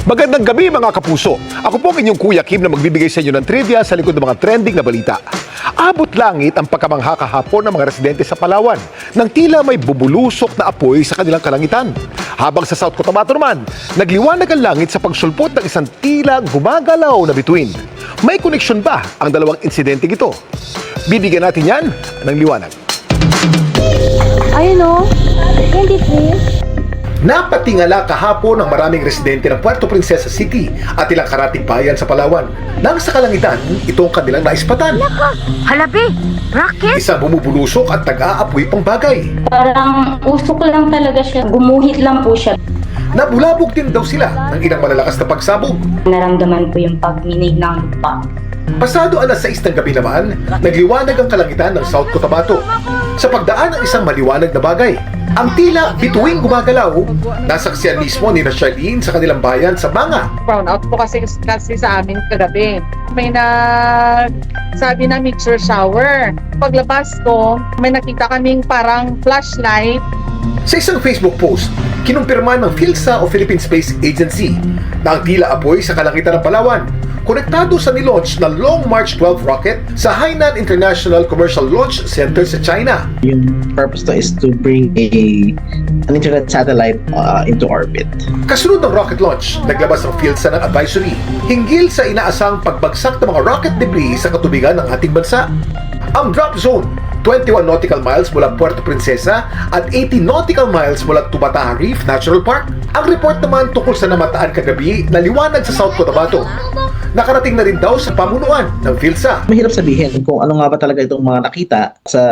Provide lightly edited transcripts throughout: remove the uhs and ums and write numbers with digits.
Magandang gabi mga kapuso. Ako po ang inyong Kuya Kim na magbibigay sa inyo ng trivia sa likod ng mga trending na balita. Abot langit ang pagkamangha kahapon ng mga residente sa Palawan nang tila may bubulusok na apoy sa kanilang kalangitan. Habang sa South Cotabato naman, nagliwanag ang langit sa pagsulpot ng isang tila gumagalaw na bituin. May koneksyon ba ang dalawang insidente ito? Bibigyan natin yan ng liwanag. Ayun o, 23. Napatingala kahapon ng maraming residente ng Puerto Princesa City at ilang karatig bayan sa Palawan. Nang sa kalangitan, ito ang kanilang naispatan. Halabi, rocket? Isang bumubulusok at nag-aapoy pang bagay. Parang usok lang talaga siya. Gumuhit lang po siya. Nabulabog din daw sila ng ilang malalakas na pagsabog. Naramdaman po yung pagminig ng lupa. Pasado alas 6 ng gabi naman, nagliwanag ang kalangitan ng South Cotabato. Sa pagdaan ng isang maliwanag na bagay, ang tila bituing gumagalaw, nasaksiyan mismo ni Charlene sa kanilang bayan sa Manga. Brown out po kasi sa amin kagabi. May sabi na mixer shower. Paglabas ko, may nakita kaming parang flashlight. Sa isang Facebook post, kinumpirma ng PhilSA o Philippine Space Agency na ang tila apoy sa kalangitan ng Palawan konektado sa nilaunch na Long March 12 rocket sa Hainan International Commercial Launch Center sa China. Yung purpose to is to bring an internet satellite into orbit. Kasunod ng rocket launch, naglabas ng PhilSA ng advisory hinggil sa inaasang pagbagsak ng mga rocket debris sa katubigan ng ating bansa. Ang drop zone, 21 nautical miles mula Puerto Princesa at 80 nautical miles mula Tubataha Reef Natural Park. Ang report naman tungkol sa namataan kagabi na liwanag sa South Cotabato. Nakarating na rin daw sa pamunuan ng PhilSA. Mahirap sabihin kung ano nga ba talaga itong mga nakita sa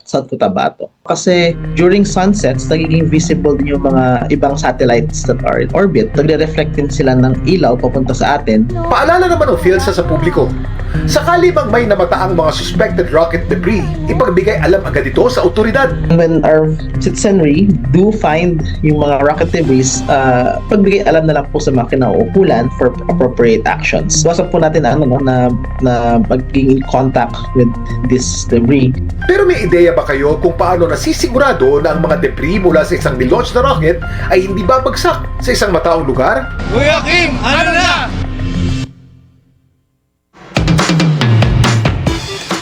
South Cotabato. Kasi during sunsets, nagiging visible din yung mga ibang satellites that are in orbit. Nagre-reflect din sila ng ilaw papunta sa atin. Paalala naman ng PhilSA sa publiko, sakali bang may namataang mga suspected rocket debris, ipagbigay alam agad ito sa otoridad. When our citizenry do find yung mga rocket debris, pagbigay alam na lang po sa mga kinauukulan for appropriate actions. Iwasan po natin na maging in contact with this debris. Pero may ideya ba kayo kung paano nasisigurado na ang mga debris mula sa isang nilaunch na rocket ay hindi babagsak sa isang mataong lugar? Kuya Kim, ano na?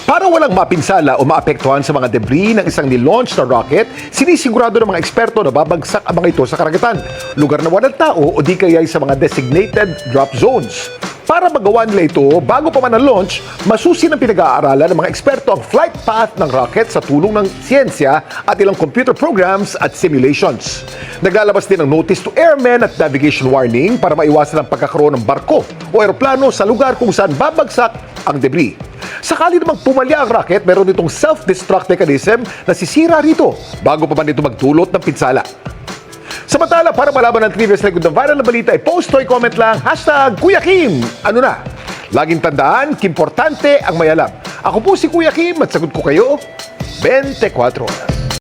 Para walang mapinsala o maapektuhan sa mga debris ng isang nilaunch na rocket, sinisigurado ng mga eksperto na babagsak ang mga ito sa karagatan, lugar na walang tao o di kaya sa mga designated drop zones. Para magawa nila ito, bago pa man ang launch, masusi ng pinag-aaralan ng mga eksperto ang flight path ng rocket sa tulong ng siyensya at ilang computer programs at simulations. Naglalabas din ng notice to airmen at navigation warning para maiwasan ang pagkakaroon ng barko o eroplano sa lugar kung saan babagsak ang debris. Sakali namang pumalya ang rocket, meron itong self-destruct mechanism na sisira rito bago pa man ito magdulot ng pinsala. Samantala, para malaman ng trivia sa likod ng viral na balita, i-post o i-comment lang, #Kuya Kim. Ano na? Laging tandaan, importante ang may alam. Ako po si Kuya Kim at sagot ko kayo, 24 oras.